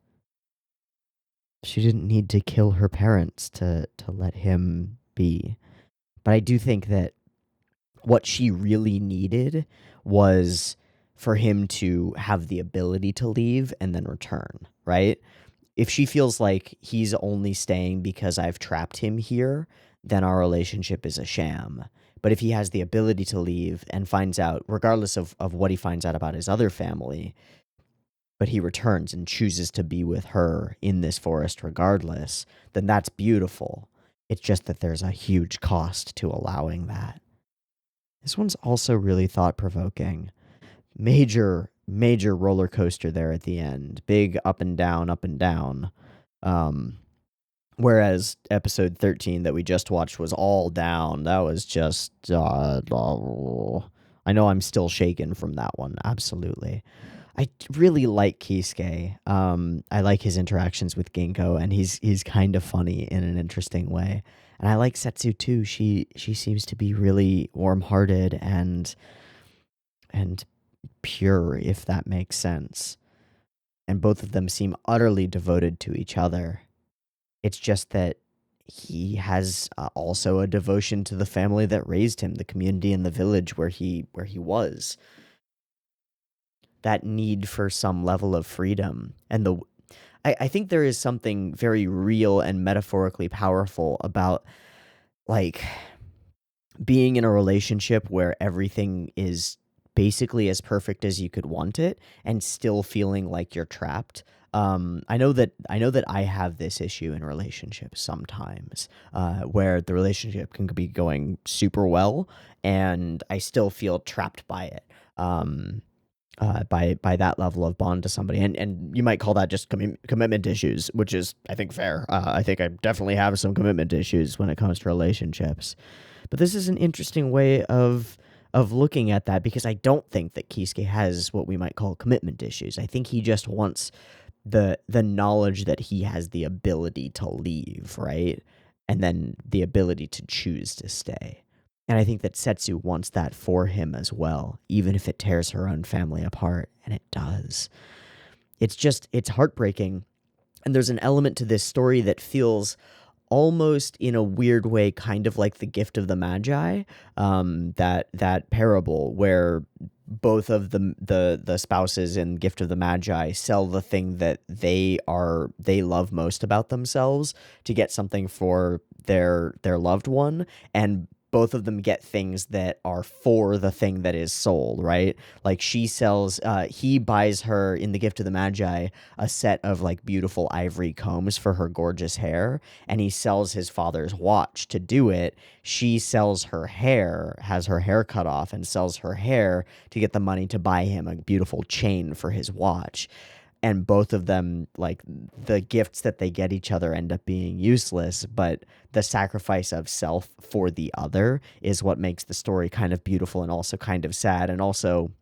She didn't need to kill her parents to let him be. But I do think that what she really needed was for him to have the ability to leave and then return, right? If she feels like he's only staying because I've trapped him here, then our relationship is a sham. But if he has the ability to leave and finds out, regardless of what he finds out about his other family, but he returns and chooses to be with her in this forest regardless, then that's beautiful. It's just that there's a huge cost to allowing that. This one's also really thought-provoking. Major major roller coaster there at the end. Big up and down, up and down. Whereas episode 13 that we just watched was all down. That was just I know I'm still shaken from that one, absolutely. I really like Kisuke. I like his interactions with Ginkgo, and he's kind of funny in an interesting way. And I like Setsu too. She seems to be really warm-hearted and pure, if that makes sense. And both of them seem utterly devoted to each other. It's just that he has also a devotion to the family that raised him, the community and the village where he was. That need for some level of freedom. And I think there is something very real and metaphorically powerful about, like, being in a relationship where everything is basically as perfect as you could want it and still feeling like you're trapped. I know that I have this issue in relationships sometimes, where the relationship can be going super well and I still feel trapped by it. By that level of bond to somebody, and you might call that just commitment issues, which is, I think, fair. I think I definitely have some commitment issues when it comes to relationships, but this is an interesting way of looking at that, because I don't think that Kisuke has what we might call commitment issues. I think he just wants the knowledge that he has the ability to leave, right, and then the ability to choose to stay. And I think that Setsu wants that for him as well, even if it tears her own family apart, and it does. It's heartbreaking. And there's an element to this story that feels almost in a weird way kind of like the Gift of the Magi, that parable where both of the spouses in Gift of the Magi sell the thing that they love most about themselves to get something for their loved one, and both of them get things that are for the thing that is sold, right? Like he buys her in the Gift of the Magi a set of like beautiful ivory combs for her gorgeous hair, and he sells his father's watch to do it. She sells her hair, has her hair cut off, and sells her hair to get the money to buy him a beautiful chain for his watch. And both of them, like, the gifts that they get each other end up being useless, but the sacrifice of self for the other is what makes the story kind of beautiful and also kind of sad. And also,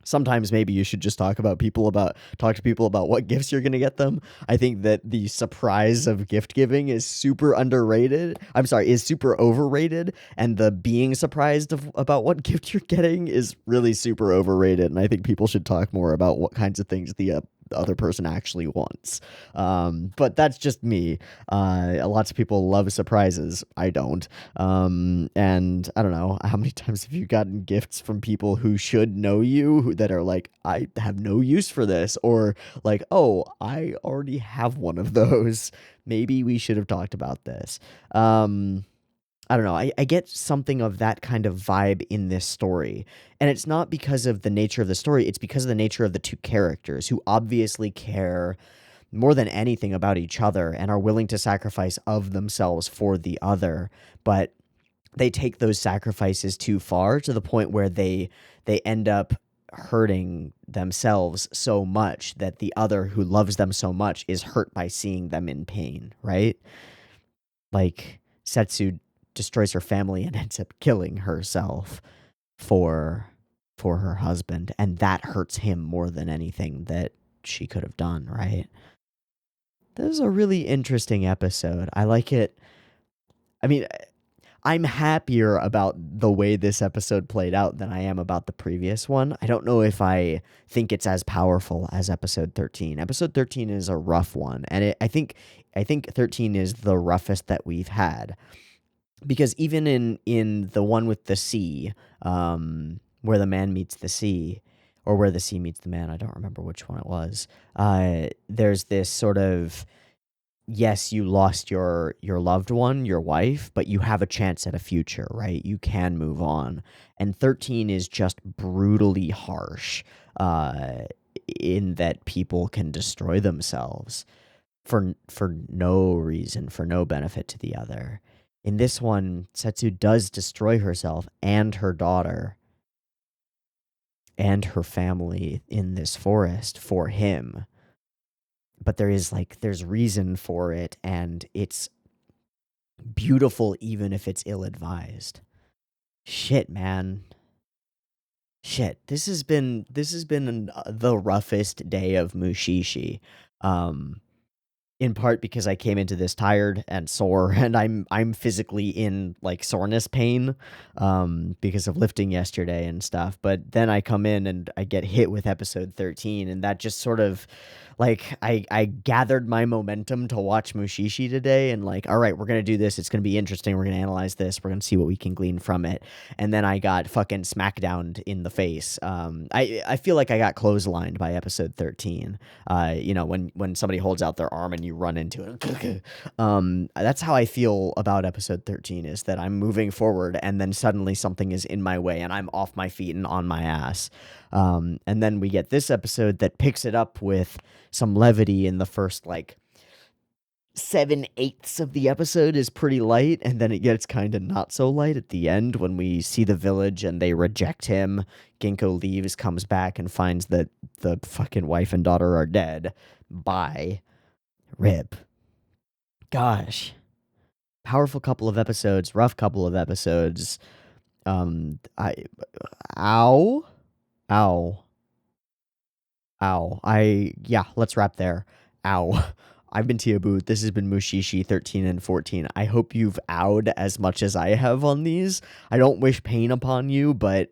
sometimes maybe you should just talk to people about what gifts you're going to get them. I think that the surprise of gift giving is super underrated. I'm sorry, is super overrated. And the being surprised about what gift you're getting is really super overrated. And I think people should talk more about what kinds of things the other person actually wants. But that's just me. Lots of people love surprises. I don't. And I don't know, how many times have you gotten gifts from people who should know you that are like, I have no use for this, or like, oh, I already have one of those. Maybe we should have talked about this. I don't know. I get something of that kind of vibe in this story. And it's not because of the nature of the story. It's because of the nature of the two characters who obviously care more than anything about each other and are willing to sacrifice of themselves for the other. But they take those sacrifices too far to the point where they end up hurting themselves so much that the other who loves them so much is hurt by seeing them in pain, right? Like, Setsu destroys her family and ends up killing herself for her husband, and that hurts him more than anything that she could have done, right? This is a really interesting episode. I like it. I mean, I'm happier about the way this episode played out than I am about the previous one. I don't know if I think it's as powerful as episode 13. Episode 13 is a rough one, and I think 13 is the roughest that we've had. Because even in the one with the sea, where the man meets the sea, or where the sea meets the man, I don't remember which one it was. There's this sort of, yes, you lost your loved one, your wife, but you have a chance at a future, right? You can move on. And 13 is just brutally harsh, in that people can destroy themselves for no reason, for no benefit to the other. In this one, Setsu does destroy herself and her daughter, and her family in this forest for him. But there's reason for it, and it's beautiful even if it's ill-advised. Shit, man. Shit. This has been the roughest day of Mushishi. Um in part because I came into this tired and sore, and I'm physically in like soreness pain because of lifting yesterday and stuff. But then I come in and I get hit with episode 13, and that just sort of like I gathered my momentum to watch Mushishi today, and like, all right, we're gonna do this. It's gonna be interesting. We're gonna analyze this. We're gonna see what we can glean from it. And then I got fucking smackdowned in the face. I feel like I got clotheslined by episode 13. When somebody holds out their arm and you run into it. That's how I feel about episode 13, is that I'm moving forward and then suddenly something is in my way and I'm off my feet and on my ass. And then we get this episode that picks it up with some levity in the first, like, 7/8 of the episode is pretty light, and then it gets kind of not so light at the end when we see the village and they reject him. Ginkgo leaves, comes back, and finds that the fucking wife and daughter are dead. Bye. Rip. Gosh. Powerful couple of episodes, rough couple of episodes. I ow. Ow. Ow. Yeah, let's wrap there. Ow. I've been Teeaboo. This has been Mushishi 13 and 14. I hope you've owed as much as I have on these. I don't wish pain upon you, but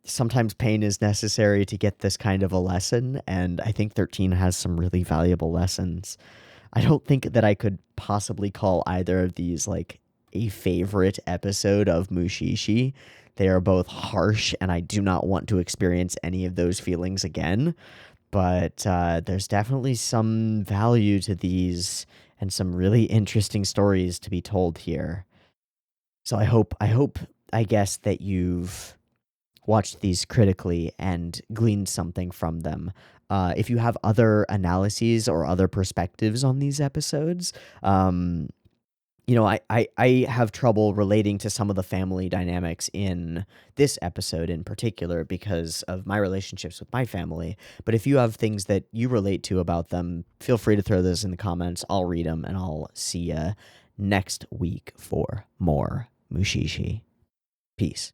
sometimes pain is necessary to get this kind of a lesson, and I think 13 has some really valuable lessons. I don't think that I could possibly call either of these like a favorite episode of Mushishi. They are both harsh, and I do not want to experience any of those feelings again. But there's definitely some value to these and some really interesting stories to be told here. So I guess that you've watched these critically and gleaned something from them. If you have other analyses or other perspectives on these episodes, I have trouble relating to some of the family dynamics in this episode in particular because of my relationships with my family. But if you have things that you relate to about them, feel free to throw those in the comments. I'll read them, and I'll see you next week for more Mushishi. Peace.